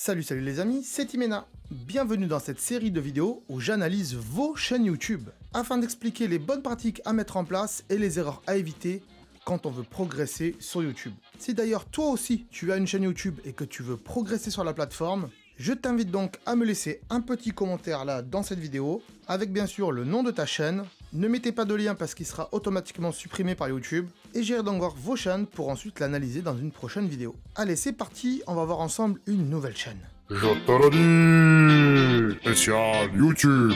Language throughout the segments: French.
Salut les amis, c'est Timena. Bienvenue dans cette série de vidéos où j'analyse vos chaînes YouTube afin d'expliquer les bonnes pratiques à mettre en place et les erreurs à éviter quand on veut progresser sur YouTube. Si d'ailleurs toi aussi tu as une chaîne YouTube et que tu veux progresser sur la plateforme, je t'invite donc à me laisser un petit commentaire là dans cette vidéo avec bien sûr le nom de ta chaîne. Ne mettez pas de lien parce qu'il sera automatiquement supprimé par YouTube et j'irai donc voir vos chaînes pour ensuite l'analyser dans une prochaine vidéo. Allez, c'est parti, on va voir ensemble une nouvelle chaîne. Je te le dis, spécial YouTube.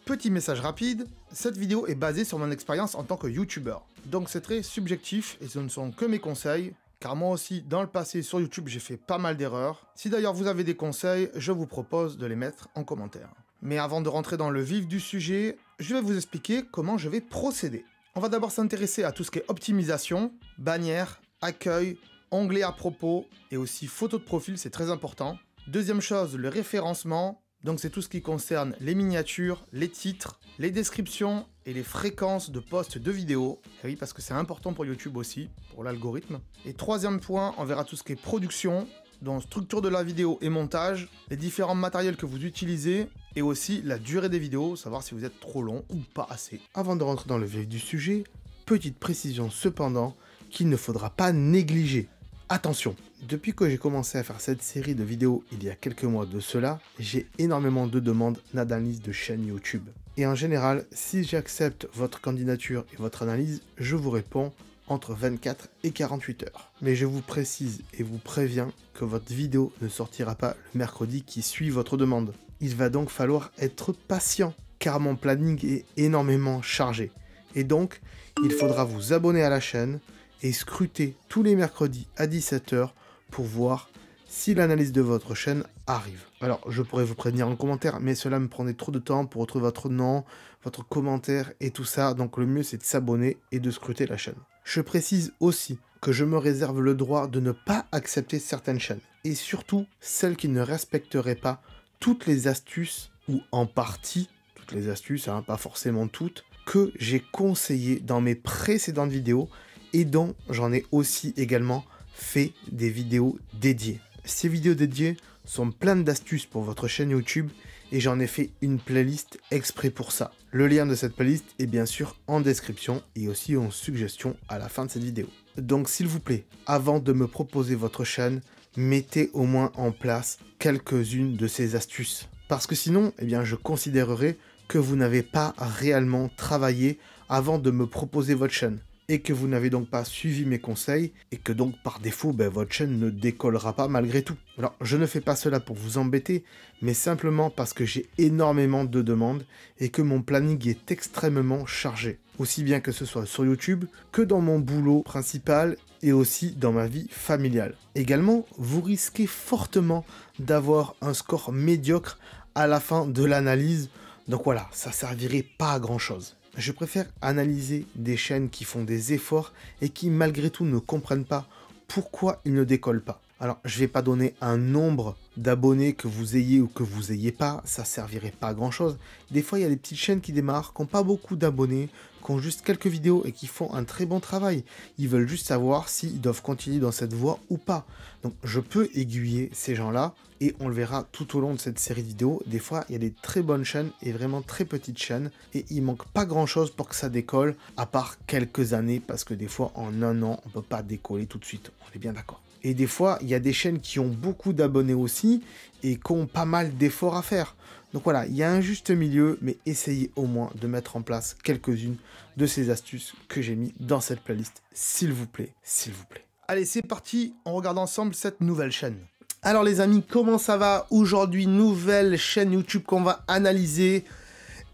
Petit message rapide, cette vidéo est basée sur mon expérience en tant que YouTuber. Donc c'est très subjectif et ce ne sont que mes conseils, car moi aussi dans le passé sur YouTube j'ai fait pas mal d'erreurs. Si d'ailleurs vous avez des conseils, je vous propose de les mettre en commentaire. Mais avant de rentrer dans le vif du sujet, je vais vous expliquer comment je vais procéder. On va d'abord s'intéresser à tout ce qui est optimisation, bannière, accueil, onglet à propos et aussi photo de profil, c'est très important. Deuxième chose, le référencement, donc c'est tout ce qui concerne les miniatures, les titres, les descriptions et les fréquences de posts de vidéos. Et oui, parce que c'est important pour YouTube aussi, pour l'algorithme. Et troisième point, on verra tout ce qui est production, donc structure de la vidéo et montage, les différents matériels que vous utilisez, et aussi la durée des vidéos, savoir si vous êtes trop long ou pas assez. Avant de rentrer dans le vif du sujet, petite précision cependant qu'il ne faudra pas négliger. Attention, depuis que j'ai commencé à faire cette série de vidéos il y a quelques mois de cela, j'ai énormément de demandes d'analyse de chaîne YouTube. Et en général, si j'accepte votre candidature et votre analyse, je vous réponds entre 24 et 48 heures. Mais je vous précise et vous préviens que votre vidéo ne sortira pas le mercredi qui suit votre demande. Il va donc falloir être patient, car mon planning est énormément chargé. Et donc, il faudra vous abonner à la chaîne et scruter tous les mercredis à 17 h pour voir si l'analyse de votre chaîne arrive. Alors, je pourrais vous prévenir en commentaire, mais cela me prendrait trop de temps pour retrouver votre nom, votre commentaire et tout ça, donc le mieux c'est de s'abonner et de scruter la chaîne. Je précise aussi que je me réserve le droit de ne pas accepter certaines chaînes, et surtout celles qui ne respecteraient pas toutes les astuces, ou en partie, toutes les astuces, hein, pas forcément toutes, que j'ai conseillées dans mes précédentes vidéos, et dont j'en ai aussi également fait des vidéos dédiées. Ces vidéos dédiées sont pleines d'astuces pour votre chaîne YouTube et j'en ai fait une playlist exprès pour ça. Le lien de cette playlist est bien sûr en description et aussi en suggestion à la fin de cette vidéo. Donc s'il vous plaît, avant de me proposer votre chaîne, mettez au moins en place quelques-unes de ces astuces. Parce que sinon, eh bien, je considérerai que vous n'avez pas réellement travaillé avant de me proposer votre chaîne. Et que vous n'avez donc pas suivi mes conseils, et que donc par défaut, votre chaîne ne décollera pas malgré tout. Alors, je ne fais pas cela pour vous embêter, mais simplement parce que j'ai énormément de demandes, et que mon planning est extrêmement chargé. Aussi bien que ce soit sur YouTube, que dans mon boulot principal, et aussi dans ma vie familiale. Également, vous risquez fortement d'avoir un score médiocre à la fin de l'analyse, donc voilà, ça servirait pas à grand chose. Je préfère analyser des chaînes qui font des efforts et qui malgré tout ne comprennent pas pourquoi ils ne décollent pas. Alors, je ne vais pas donner un nombre d'abonnés que vous ayez ou que vous ayez pas, ça servirait pas à grand chose. Des fois, il y a des petites chaînes qui démarrent, qui n'ont pas beaucoup d'abonnés, qui ont juste quelques vidéos et qui font un très bon travail. Ils veulent juste savoir s'ils doivent continuer dans cette voie ou pas. Donc, je peux aiguiller ces gens-là et on le verra tout au long de cette série de vidéos. Des fois, il y a des très bonnes chaînes et vraiment très petites chaînes et il manque pas grand-chose pour que ça décolle, à part quelques années, parce que des fois, en un an, on ne peut pas décoller tout de suite. On est bien d'accord. Et des fois, il y a des chaînes qui ont beaucoup d'abonnés aussi et qui ont pas mal d'efforts à faire. Donc voilà, il y a un juste milieu, mais essayez au moins de mettre en place quelques-unes de ces astuces que j'ai mis dans cette playlist, s'il vous plaît, s'il vous plaît. Allez, c'est parti, on regarde ensemble cette nouvelle chaîne. Alors les amis, comment ça va? Aujourd'hui, nouvelle chaîne YouTube qu'on va analyser.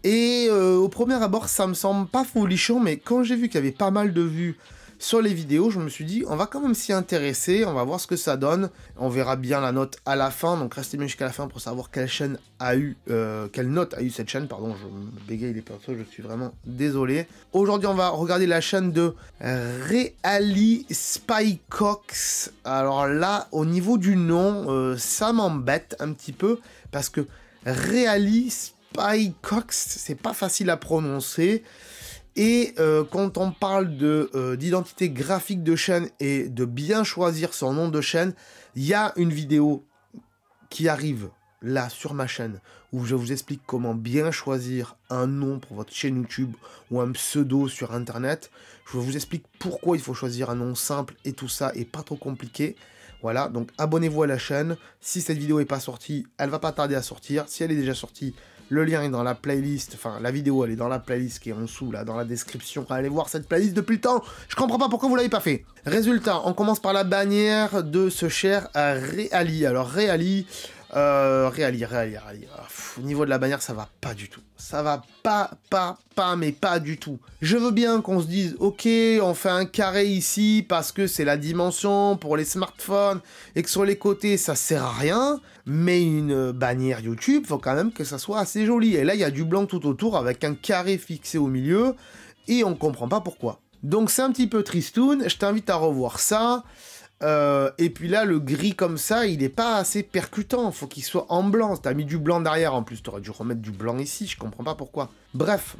Et au premier abord, ça me semble pas folichon, mais quand j'ai vu qu'il y avait pas mal de vues sur les vidéos, je me suis dit, on va quand même s'y intéresser, on va voir ce que ça donne. On verra bien la note à la fin, donc restez bien jusqu'à la fin pour savoir quelle chaîne a eu, quelle note a eu cette chaîne. Pardon, je me bégaye les pinceaux, je suis vraiment désolé. Aujourd'hui, on va regarder la chaîne de Really Spycox. Alors là, au niveau du nom, ça m'embête un petit peu, parce que Really Spycox, c'est pas facile à prononcer. Et quand on parle d'identité graphique de chaîne et de bien choisir son nom de chaîne, il y a une vidéo qui arrive là sur ma chaîne, où je vous explique comment bien choisir un nom pour votre chaîne YouTube ou un pseudo sur internet. Je vous explique pourquoi il faut choisir un nom simple et tout ça, et pas trop compliqué. Voilà, donc abonnez-vous à la chaîne. Si cette vidéo n'est pas sortie, elle va pas tarder à sortir. Si elle est déjà sortie, le lien est dans la playlist, enfin la vidéo elle est dans la playlist qui est en dessous, là, dans la description. Allez voir cette playlist depuis le temps, je comprends pas pourquoi vous l'avez pas fait. Résultat, on commence par la bannière de ce cher Réali. Alors Réali, au niveau de la bannière, ça va pas du tout. Ça va mais pas du tout. Je veux bien qu'on se dise, ok, on fait un carré ici parce que c'est la dimension pour les smartphones et que sur les côtés, ça sert à rien. Mais une bannière YouTube, faut quand même que ça soit assez joli. Et là, il y a du blanc tout autour avec un carré fixé au milieu et on comprend pas pourquoi. Donc c'est un petit peu tristoun, je t'invite à revoir ça. Et puis là, le gris comme ça, il est pas assez percutant. Faut qu'il soit en blanc. T'as mis du blanc derrière en plus. T'aurais dû remettre du blanc ici. Je comprends pas pourquoi. Bref.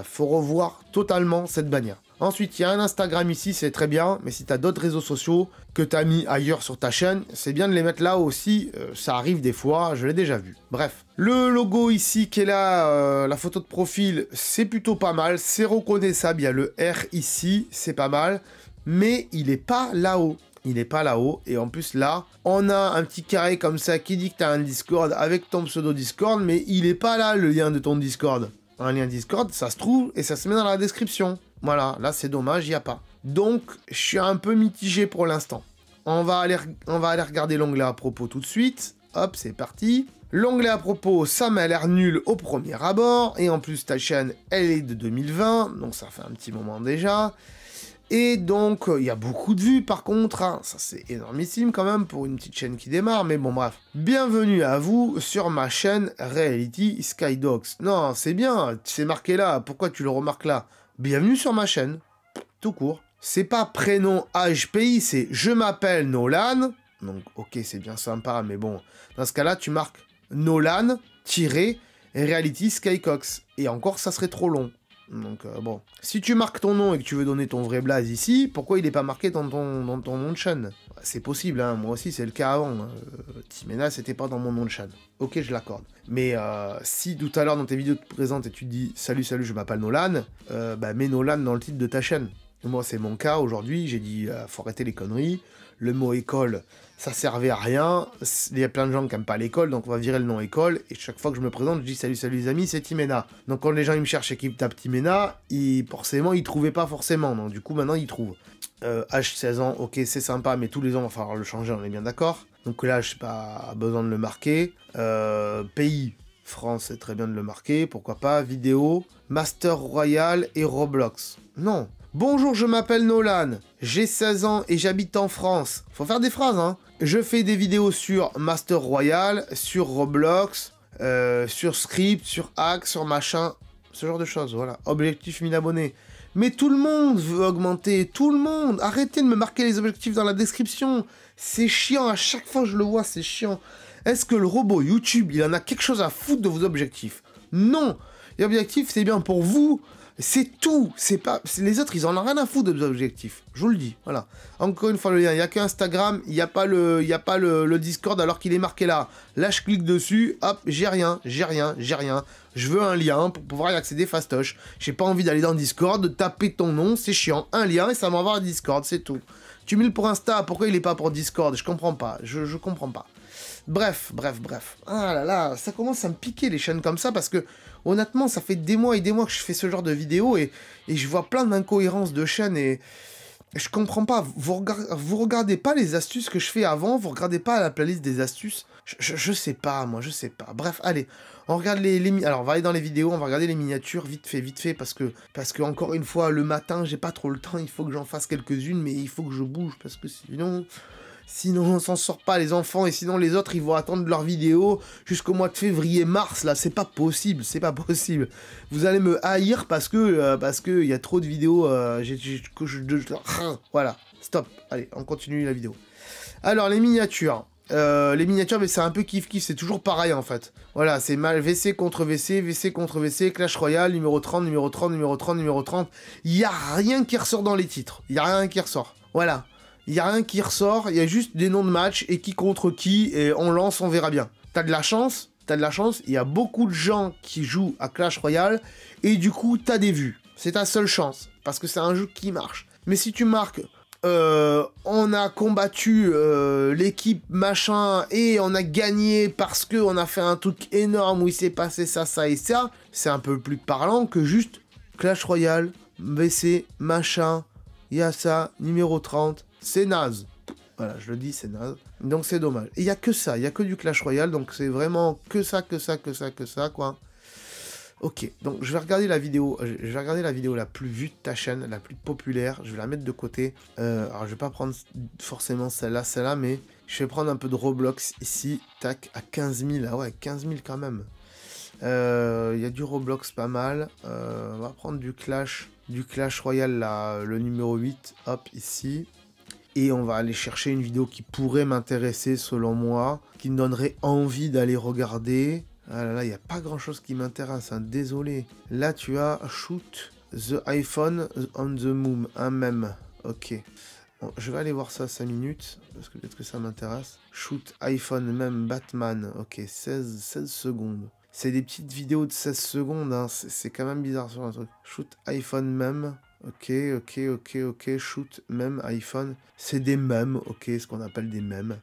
Faut revoir totalement cette bannière. Ensuite, il y a un Instagram ici, c'est très bien. Mais si t'as d'autres réseaux sociaux que t'as mis ailleurs sur ta chaîne, c'est bien de les mettre là aussi. Ça arrive des fois. Je l'ai déjà vu. Bref. Le logo ici qui est là, la photo de profil, c'est plutôt pas mal. C'est reconnaissable. Il y a le R ici. C'est pas mal. Mais il est pas là-haut. Il n'est pas là-haut, et en plus là, on a un petit carré comme ça qui dit que tu as un Discord avec ton pseudo Discord, mais il n'est pas là le lien de ton Discord. Un lien Discord, ça se trouve et ça se met dans la description. Voilà, là c'est dommage, il n'y a pas. Donc, je suis un peu mitigé pour l'instant. On va aller regarder l'onglet à propos tout de suite. Hop, c'est parti. L'onglet à propos, ça m'a l'air nul au premier abord, et en plus ta chaîne, elle est de 2020, donc ça fait un petit moment déjà. Et donc, il y a beaucoup de vues par contre, hein. Ça c'est énormissime quand même pour une petite chaîne qui démarre, mais bon bref. Bienvenue à vous sur ma chaîne Reality Skydogs. Non, c'est bien, c'est marqué là, pourquoi tu le remarques là? Bienvenue sur ma chaîne, tout court. C'est pas prénom, âge, pays, c'est je m'appelle Nolan. Donc ok, c'est bien sympa, mais bon, dans ce cas-là, tu marques Nolan, Reality Skycox. Et encore, ça serait trop long. Donc bon, si tu marques ton nom et que tu veux donner ton vrai blaze ici, pourquoi il n'est pas marqué dans ton nom de chaîne? C'est possible, hein, moi aussi c'est le cas avant. Hein. Timena c'était pas dans mon nom de chaîne. Ok, je l'accorde. Mais si tout à l'heure dans tes vidéos tu te présentes et tu te dis salut, je m'appelle Nolan, bah mets Nolan dans le titre de ta chaîne. Moi c'est mon cas aujourd'hui, j'ai dit faut arrêter les conneries. Le mot école, ça servait à rien. Il y a plein de gens qui n'aiment pas l'école, donc on va virer le nom école. Et chaque fois que je me présente, je dis salut les amis, c'est Timena. Donc quand les gens ils me cherchent et qu'ils tapent Timena, forcément ils trouvaient pas forcément. Donc du coup maintenant ils trouvent. Âge 16 ans, ok c'est sympa, mais tous les ans il va falloir le changer, on est bien d'accord. Donc là je n'ai pas besoin de le marquer. Pays, France, c'est très bien de le marquer, pourquoi pas. Vidéo, Master Royal et Roblox. Non. Bonjour, je m'appelle Nolan, j'ai 16 ans et j'habite en France. Faut faire des phrases, hein. Je fais des vidéos sur Master Royal, sur Roblox, sur Script, sur Hack, sur machin, ce genre de choses, voilà. Objectif 1000 abonnés. Mais tout le monde veut augmenter, tout le monde. Arrêtez de me marquer les objectifs dans la description. C'est chiant, à chaque fois que je le vois, c'est chiant. Est-ce que le robot YouTube, il en a quelque chose à foutre de vos objectifs? Non. Les objectifs, c'est bien pour vous. C'est tout, c'est pas... Les autres, ils en ont rien à foutre de vos objectifs. Je vous le dis, voilà. Encore une fois, le lien, il n'y a que Instagram, il n'y a pas le Discord alors qu'il est marqué là. Là, je clique dessus, hop, j'ai rien. Je veux un lien pour pouvoir y accéder fastoche. J'ai pas envie d'aller dans le Discord, de taper ton nom, c'est chiant. Un lien et ça m'envoie à Discord, c'est tout. Tu mets le pour Insta, pourquoi il est pas pour Discord? Je comprends pas, je comprends pas. Bref. Ah là là, ça commence à me piquer les chaînes comme ça parce que honnêtement, ça fait des mois et des mois que je fais ce genre de vidéos et je vois plein d'incohérences de chaînes et je comprends pas. Vous regardez pas les astuces que je fais avant, vous regardez pas la playlist des astuces. Je sais pas, moi, je sais pas. Bref, allez, on regarde alors on va aller dans les vidéos, on va regarder les miniatures vite fait parce que encore une fois, le matin, j'ai pas trop le temps, il faut que j'en fasse quelques-unes, mais il faut que je bouge parce que sinon on s'en sort pas les enfants et sinon les autres ils vont attendre leur vidéo jusqu'au mois de février-mars là, c'est pas possible. Vous allez me haïr parce que il y a trop de vidéos, voilà, stop, allez, on continue la vidéo. Alors les miniatures, mais c'est un peu kiff-kiff, c'est toujours pareil en fait. Voilà, c'est mal VC contre VC, VC contre VC, Clash Royale, numéro 30, numéro 30, numéro 30, numéro 30. Il y a rien qui ressort dans les titres, il y a rien qui ressort. Voilà. Il n'y a rien qui ressort, il y a juste des noms de matchs et qui contre qui, et on lance, on verra bien. T'as de la chance, il y a beaucoup de gens qui jouent à Clash Royale, et du coup, t'as des vues. C'est ta seule chance, parce que c'est un jeu qui marche. Mais si tu marques, on a combattu l'équipe machin, et on a gagné parce qu'on a fait un truc énorme où il s'est passé ça, ça et ça, c'est un peu plus parlant que juste Clash Royale, VC, machin, il y a ça, numéro 30, c'est naze. Voilà, je le dis, c'est naze. Donc c'est dommage. Et il n'y a que ça, il n'y a que du Clash Royale, donc c'est vraiment que ça, quoi. Ok, donc je vais regarder la vidéo, la plus vue de ta chaîne, la plus populaire, je vais la mettre de côté. Alors je vais pas prendre forcément celle-là, mais je vais prendre un peu de Roblox ici, tac, à 15 000, ah ouais, 15 000 quand même. Il y a du Roblox pas mal, on va prendre du Clash Royale, là, le numéro 8, hop, ici. Et on va aller chercher une vidéo qui pourrait m'intéresser selon moi, qui me donnerait envie d'aller regarder. Ah là là, il n'y a pas grand chose qui m'intéresse, hein, désolé. Là tu as Shoot the iPhone on the Moon, un mème, ok. Bon, je vais aller voir ça 5 minutes, parce que peut-être que ça m'intéresse. Shoot iPhone mème Batman, ok, 16 secondes. C'est des petites vidéos de 16 secondes, hein. C'est quand même bizarre sur un truc. Shoot iPhone mème. Ok, shoot mème iPhone. C'est des mèmes, ok, ce qu'on appelle des mèmes.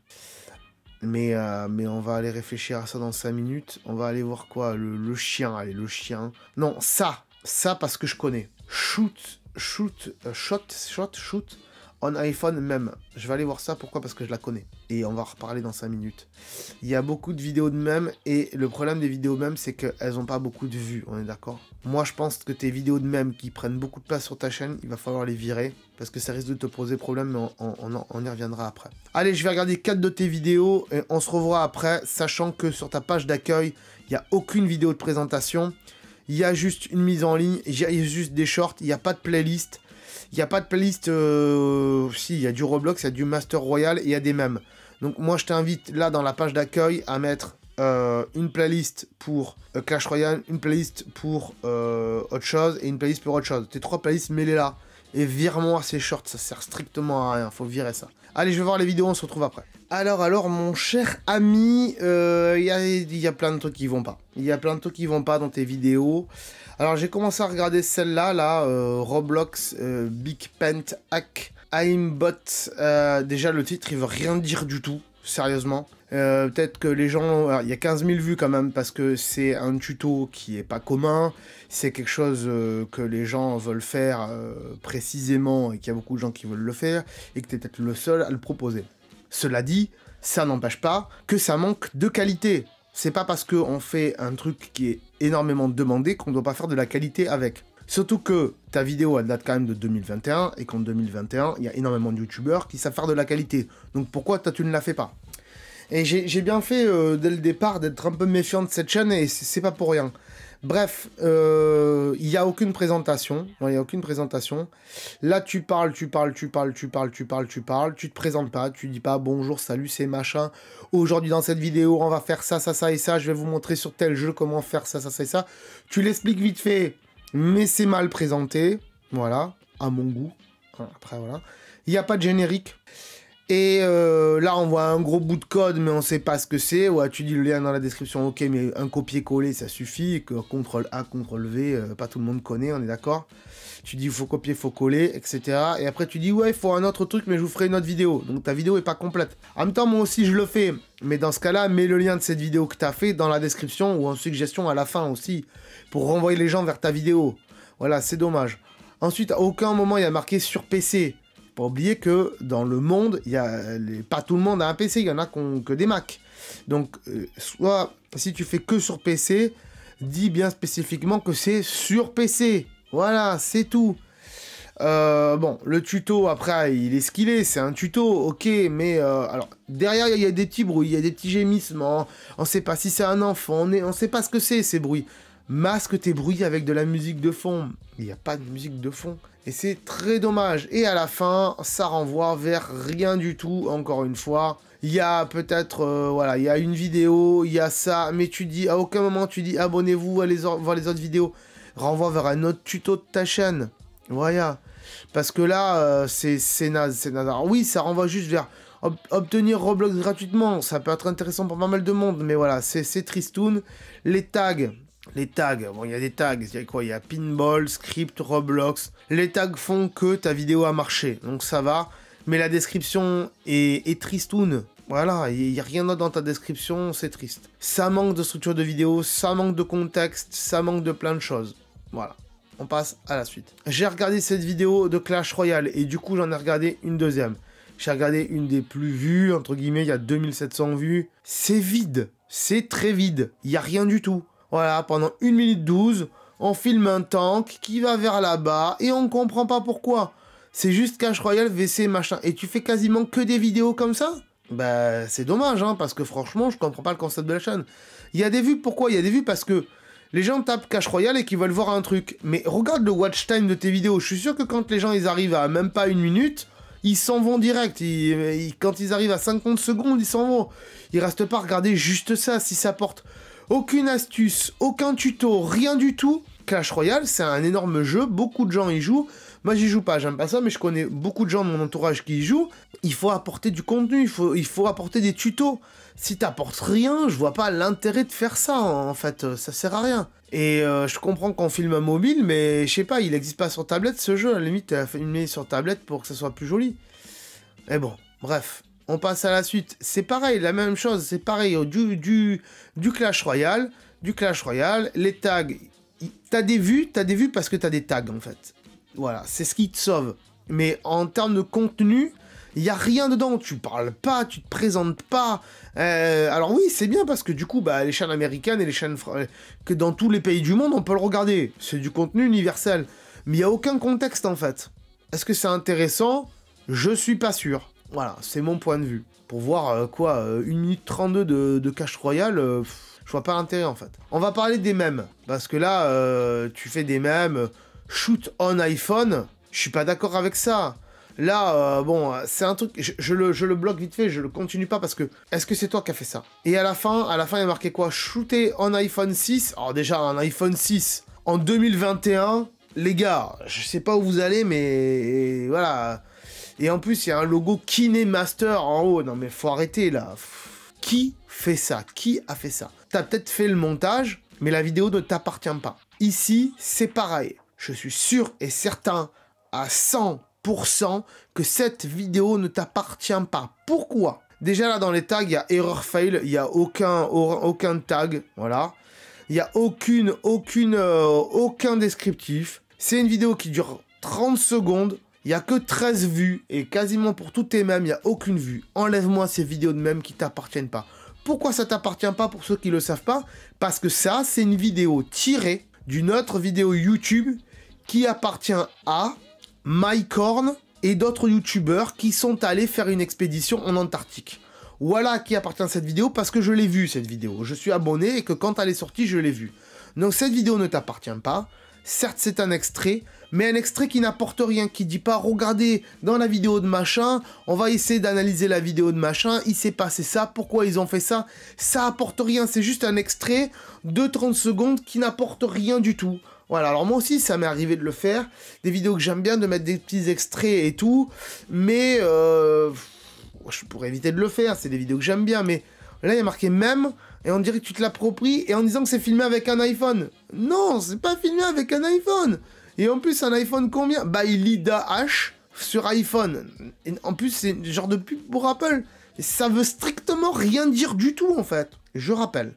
Mais on va aller réfléchir à ça dans 5 minutes. On va aller voir quoi, le chien, allez, le chien. Non, ça parce que je connais. Shoot on iPhone même. Je vais aller voir ça, pourquoi? Parce que je la connais. Et on va en reparler dans 5 minutes. Il y a beaucoup de vidéos de mèmes, et le problème des vidéos mèmes, c'est qu'elles n'ont pas beaucoup de vues, on est d'accord? Moi, je pense que tes vidéos de mèmes qui prennent beaucoup de place sur ta chaîne, il va falloir les virer, parce que ça risque de te poser problème, mais on y reviendra après. Allez, je vais regarder 4 de tes vidéos, et on se revoit après, sachant que sur ta page d'accueil, il n'y a aucune vidéo de présentation, il y a juste une mise en ligne, il y a juste des shorts, il n'y a pas de playlist. Il n'y a pas de playlist, si, il y a du Roblox, il y a du Master Royale et il y a des mèmes. Donc moi je t'invite là dans la page d'accueil à mettre une playlist pour Clash Royale, une playlist pour autre chose et une playlist pour autre chose. Tes 3 playlists, mets-les là. Et vire-moi ces shorts, ça sert strictement à rien, faut virer ça. Allez, je vais voir les vidéos, on se retrouve après. Alors, mon cher ami, il y a plein de trucs qui vont pas. Il y a plein de trucs qui vont pas dans tes vidéos. Alors, j'ai commencé à regarder celle-là, Roblox Big Paint Hack Aimbot. Déjà, le titre, il veut rien dire du tout, sérieusement. Peut-être que les gens... Alors, il y a 15 000 vues quand même, parce que c'est un tuto qui est pas commun. C'est quelque chose que les gens veulent faire précisément, et qu'il y a beaucoup de gens qui veulent le faire, et que tu es peut-être le seul à le proposer. Cela dit, ça n'empêche pas que ça manque de qualité. C'est pas parce qu'on fait un truc qui est énormément demandé qu'on ne doit pas faire de la qualité avec. Surtout que ta vidéo, elle date quand même de 2021, et qu'en 2021, il y a énormément de youtubeurs qui savent faire de la qualité. Donc pourquoi toi tu ne la fais pas? Et j'ai bien fait, dès le départ, d'être un peu méfiant de cette chaîne, et c'est pas pour rien. Bref, il n'y a aucune présentation. Non, il n'y a aucune présentation. Là, tu parles, tu te présentes pas, tu dis pas bonjour, salut, c'est machin. Aujourd'hui, dans cette vidéo, on va faire ça, ça, ça et ça. Je vais vous montrer sur tel jeu comment faire ça, ça, ça et ça. Tu l'expliques vite fait, mais c'est mal présenté. Voilà, à mon goût. Après, voilà. Il n'y a pas de générique. Et là, on voit un gros bout de code, mais on sait pas ce que c'est. Ouais, tu dis le lien dans la description, ok, mais un copier-coller, ça suffit. Que CTRL-A, CTRL-V, pas tout le monde connaît, on est d'accord. Tu dis, il faut copier, il faut coller, etc. Et après, tu dis, ouais, il faut un autre truc, mais je vous ferai une autre vidéo. Donc, ta vidéo est pas complète. En même temps, moi aussi, je le fais. Mais dans ce cas-là, mets le lien de cette vidéo que tu as fait dans la description ou en suggestion à la fin aussi, pour renvoyer les gens vers ta vidéo. Voilà, c'est dommage. Ensuite, à aucun moment, il y a marqué sur PC. Pas oublier que dans le monde, pas tout le monde a un PC, il y en a qui ont que des Mac. Donc, soit si tu fais que sur PC, dis bien spécifiquement que c'est sur PC. Voilà, c'est tout. Bon, le tuto, après, il est ce qu'il est, c'est un tuto, ok, mais alors, derrière, il y a des petits bruits, il y a des petits gémissements, on sait pas si c'est un enfant, on sait pas ce que c'est, ces bruits. Masque tes bruits avec de la musique de fond. Il n'y a pas de musique de fond. Et c'est très dommage. Et à la fin, ça renvoie vers rien du tout, encore une fois. Il y a peut-être, voilà, il y a une vidéo, il y a ça, mais tu dis, à aucun moment tu dis abonnez-vous à voir les autres vidéos. Renvoie vers un autre tuto de ta chaîne. Voilà. Parce que là, c'est naze, c'est naze. Alors oui, ça renvoie juste vers obtenir Roblox gratuitement. Ça peut être intéressant pour pas mal de monde, mais voilà, c'est tristoun. Les tags, bon, il y a des tags, il y a quoi? Il y a Pinball, Script, Roblox. Les tags font que ta vidéo a marché, donc ça va. Mais la description est tristoun. Voilà, il n'y a rien d'autre dans ta description, c'est triste. Ça manque de structure de vidéo, ça manque de contexte, ça manque de plein de choses. Voilà, on passe à la suite. J'ai regardé cette vidéo de Clash Royale et du coup j'en ai regardé une deuxième. J'ai regardé une des plus vues, entre guillemets, il y a 2700 vues. C'est vide, c'est très vide, il n'y a rien du tout. Voilà, pendant 1 minute 12, on filme un tank qui va vers là-bas et on comprend pas pourquoi. C'est juste Clash Royale, VC, machin. Et tu fais quasiment que des vidéos comme ça? Bah, c'est dommage, hein, parce que franchement, je comprends pas le concept de la chaîne. Il y a des vues, pourquoi? Il y a des vues parce que les gens tapent Clash Royale et qu'ils veulent voir un truc. Mais regarde le watch time de tes vidéos. Je suis sûr que quand les gens, ils arrivent à même pas 1 minute, ils s'en vont direct. Quand ils arrivent à 50 secondes, ils s'en vont. Ils restent pas à regarder juste ça, si ça porte aucune astuce, aucun tuto, rien du tout. Clash Royale, c'est un énorme jeu, beaucoup de gens y jouent. Moi, j'y joue pas, j'aime pas ça, mais je connais beaucoup de gens de mon entourage qui y jouent. Il faut apporter du contenu, il faut apporter des tutos. Si t'apportes rien, je vois pas l'intérêt de faire ça, en fait, ça sert à rien. Et je comprends qu'on filme un mobile, mais je sais pas, il existe pas sur tablette ce jeu, à la limite, t'as filmé sur tablette pour que ça soit plus joli. Mais bon, bref, on passe à la suite. C'est pareil, la même chose, c'est pareil, du Clash Royale, les tags. T'as des vues parce que t'as des tags, en fait. Voilà, c'est ce qui te sauve. Mais en termes de contenu, il n'y a rien dedans. Tu parles pas, tu te présentes pas. Alors oui, c'est bien parce que du coup, bah, les chaînes américaines et les chaînes... que dans tous les pays du monde, on peut le regarder. C'est du contenu universel. Mais il n'y a aucun contexte, en fait. Est-ce que c'est intéressant? Je suis pas sûr. Voilà, c'est mon point de vue. Pour voir, 1 minute 32 de Clash Royale... je vois pas l'intérêt, en fait. On va parler des mèmes. Parce que là, tu fais des mèmes... Shoot on iPhone, je suis pas d'accord avec ça. Là, bon, c'est un truc, je le bloque vite fait, je le continue pas parce que, est-ce que c'est toi qui as fait ça? Et à la fin, il y a marqué quoi? Shooter on iPhone 6. Alors déjà, un iPhone 6 en 2021, les gars, je sais pas où vous allez, mais voilà. Et en plus, il y a un logo KineMaster en haut. Non mais faut arrêter là. Qui fait ça? Qui a fait ça? T'as peut-être fait le montage, mais la vidéo ne t'appartient pas. Ici, c'est pareil. Je suis sûr et certain à 100% que cette vidéo ne t'appartient pas. Pourquoi? Déjà là dans les tags, il y a error fail, il n'y a aucun tag, voilà. Il n'y a aucun descriptif. C'est une vidéo qui dure 30 secondes, il n'y a que 13 vues, et quasiment pour tous tes mèmes, il n'y a aucune vue. Enlève-moi ces vidéos de mèmes qui t'appartiennent pas. Pourquoi ça t'appartient pas pour ceux qui ne le savent pas? Parce que ça, c'est une vidéo tirée d'une autre vidéo YouTube qui appartient à MyCorn et d'autres youtubeurs qui sont allés faire une expédition en Antarctique. Voilà qui appartient à cette vidéo parce que je l'ai vue cette vidéo. Je suis abonné et que quand elle est sortie, je l'ai vue. Donc cette vidéo ne t'appartient pas. Certes, c'est un extrait, mais un extrait qui n'apporte rien, qui dit pas regardez dans la vidéo de machin, on va essayer d'analyser la vidéo de machin, il s'est passé ça, pourquoi ils ont fait ça. Ça apporte rien, c'est juste un extrait de 30 secondes qui n'apporte rien du tout. Voilà, alors moi aussi, ça m'est arrivé de le faire. Des vidéos que j'aime bien, de mettre des petits extraits et tout. Mais, je pourrais éviter de le faire, c'est des vidéos que j'aime bien. Mais là, il y a marqué même, et on dirait que tu te l'appropries, et en disant que c'est filmé avec un iPhone. Non, c'est pas filmé avec un iPhone. Et en plus, un iPhone combien? Bah, Lida H sur iPhone. Et en plus, c'est le genre de pub pour Apple. Et ça veut strictement rien dire du tout, en fait. Je rappelle.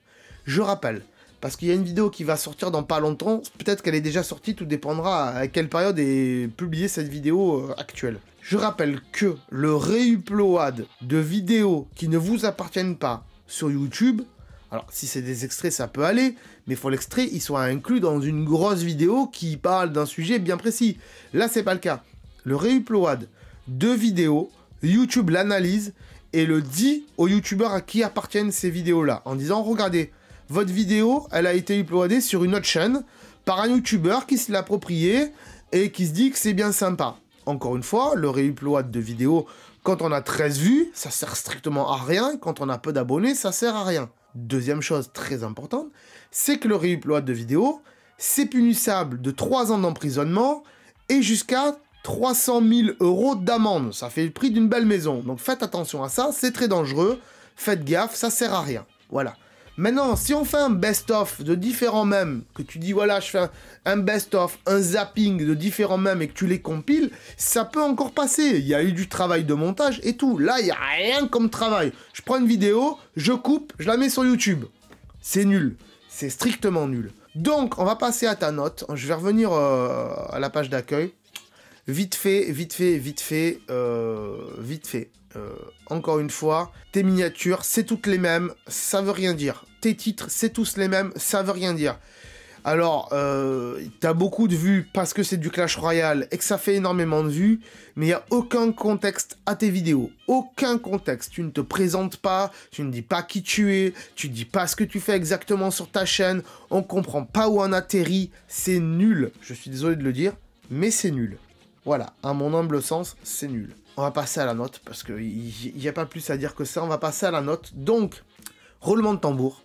Parce qu'il y a une vidéo qui va sortir dans pas longtemps, peut-être qu'elle est déjà sortie, tout dépendra à quelle période est publiée cette vidéo actuelle. Je rappelle que le réupload de vidéos qui ne vous appartiennent pas sur YouTube, alors si c'est des extraits ça peut aller, mais il faut l'extrait il soit inclus dans une grosse vidéo qui parle d'un sujet bien précis. Là c'est pas le cas. Le réupload de vidéos, YouTube l'analyse et le dit aux youtubeurs à qui appartiennent ces vidéos-là, en disant regardez, votre vidéo, elle a été uploadée sur une autre chaîne par un youtubeur qui se l'a approprié et qui se dit que c'est bien sympa. Encore une fois, le réupload de vidéos, quand on a 13 vues, ça sert strictement à rien. Quand on a peu d'abonnés, ça sert à rien. Deuxième chose très importante, c'est que le réupload de vidéos, c'est punissable de 3 ans d'emprisonnement et jusqu'à 300 000 € d'amende. Ça fait le prix d'une belle maison. Donc faites attention à ça, c'est très dangereux. Faites gaffe, ça sert à rien. Voilà. Maintenant, si on fait un best-of de différents mèmes, que tu dis, voilà, je fais un best-of, un zapping de différents mèmes et que tu les compiles, ça peut encore passer. Il y a eu du travail de montage et tout. Là, il n'y a rien comme travail. Je prends une vidéo, je coupe, je la mets sur YouTube. C'est nul. C'est strictement nul. Donc, on va passer à ta note. Je vais revenir à la page d'accueil. Vite fait. Encore une fois, tes miniatures, c'est toutes les mêmes, ça veut rien dire. Tes titres, c'est tous les mêmes, ça veut rien dire. Alors, t'as beaucoup de vues parce que c'est du Clash Royale et que ça fait énormément de vues, mais il n'y a aucun contexte à tes vidéos. Aucun contexte. Tu ne te présentes pas, tu ne dis pas qui tu es, tu dis pas ce que tu fais exactement sur ta chaîne, on comprend pas où on atterrit, c'est nul. Je suis désolé de le dire, mais c'est nul. Voilà, à mon humble sens, c'est nul. On va passer à la note, parce qu'il n'y a pas plus à dire que ça, on va passer à la note. Donc, roulement de tambour.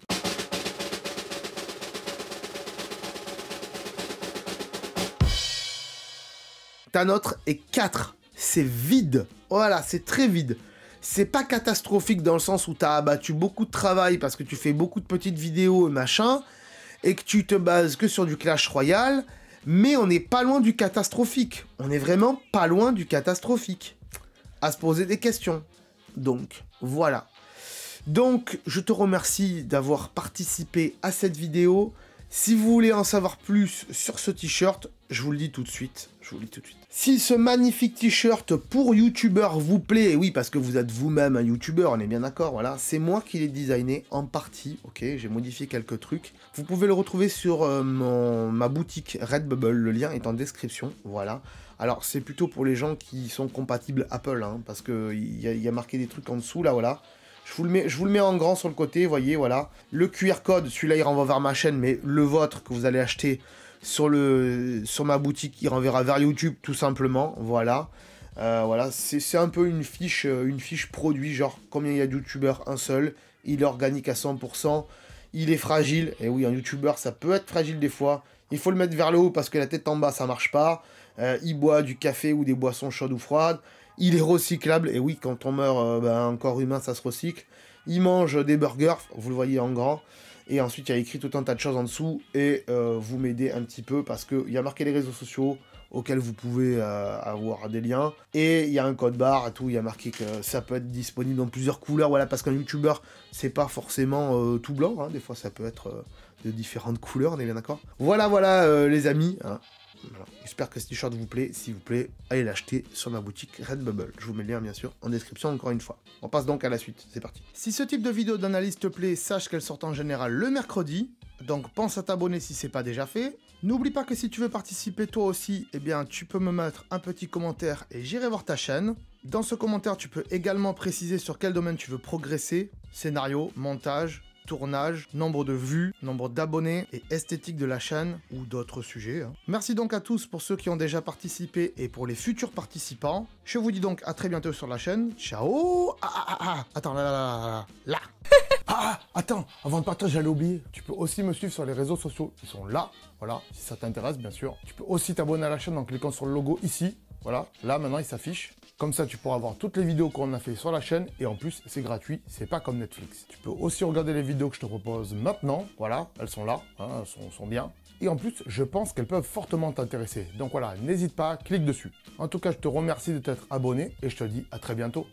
Ta note est 4. C'est vide. Voilà, c'est très vide. C'est pas catastrophique dans le sens où tu as abattu beaucoup de travail parce que tu fais beaucoup de petites vidéos et machin, et que tu te bases que sur du Clash Royale, mais on n'est pas loin du catastrophique. On est vraiment pas loin du catastrophique. À se poser des questions. Donc, voilà. Donc, je te remercie d'avoir participé à cette vidéo. Si vous voulez en savoir plus sur ce t-shirt, je vous le dis tout de suite. Si ce magnifique t-shirt pour youtubeur vous plaît, et oui, parce que vous êtes vous-même un youtubeur, on est bien d'accord, voilà, c'est moi qui l'ai designé en partie, ok, j'ai modifié quelques trucs. Vous pouvez le retrouver sur ma boutique Redbubble, le lien est en description, voilà. Alors, c'est plutôt pour les gens qui sont compatibles Apple, hein, parce qu'il y a marqué des trucs en dessous, là, voilà. Je vous le mets en grand sur le côté, vous voyez, voilà. Le QR code, celui-là, il renvoie vers ma chaîne, mais le vôtre que vous allez acheter sur ma boutique, il renverra vers YouTube, tout simplement, voilà. Voilà, c'est un peu une fiche produit, genre, combien il y a de youtubeurs, un seul. Il est organique à 100%, il est fragile, et oui, un youtubeur, ça peut être fragile des fois. Il faut le mettre vers le haut, parce que la tête en bas, ça marche pas. Il boit du café ou des boissons chaudes ou froides. Il est recyclable, et oui, quand on meurt, un corps humain, ça se recycle. Il mange des burgers, vous le voyez en grand. Et ensuite, il y a écrit tout un tas de choses en dessous, et vous m'aidez un petit peu, parce qu'il y a marqué les réseaux sociaux, auxquels vous pouvez avoir des liens. Et il y a un code barre et tout, il y a marqué que ça peut être disponible dans plusieurs couleurs, voilà, parce qu'un youtubeur, c'est pas forcément tout blanc, hein, des fois ça peut être de différentes couleurs, on est bien d'accord. Voilà, les amis, hein. Voilà. J'espère que ce t-shirt vous plaît. S'il vous plaît, allez l'acheter sur ma boutique Redbubble. Je vous mets le lien bien sûr en description encore une fois. On passe donc à la suite, c'est parti. Si ce type de vidéo d'analyse te plaît, sache qu'elle sort en général le mercredi. Donc pense à t'abonner si c'est pas déjà fait. N'oublie pas que si tu veux participer toi aussi, eh bien tu peux me mettre un petit commentaire et j'irai voir ta chaîne. Dans ce commentaire, tu peux également préciser sur quel domaine tu veux progresser. Scénario, montage, tournage, nombre de vues, nombre d'abonnés et esthétique de la chaîne ou d'autres sujets. Merci donc à tous pour ceux qui ont déjà participé et pour les futurs participants. Je vous dis donc à très bientôt sur la chaîne. Ciao. Attends, là. Attends, avant de partir, j'allais oublier. Tu peux aussi me suivre sur les réseaux sociaux. Ils sont là, voilà, si ça t'intéresse, bien sûr. Tu peux aussi t'abonner à la chaîne en cliquant sur le logo ici. Voilà, là maintenant il s'affiche. Comme ça, tu pourras voir toutes les vidéos qu'on a fait sur la chaîne et en plus, c'est gratuit, c'est pas comme Netflix. Tu peux aussi regarder les vidéos que je te propose maintenant. Voilà, elles sont là, hein, elles sont bien. Et en plus, je pense qu'elles peuvent fortement t'intéresser. Donc voilà, n'hésite pas, clique dessus. En tout cas, je te remercie de t'être abonné et je te dis à très bientôt.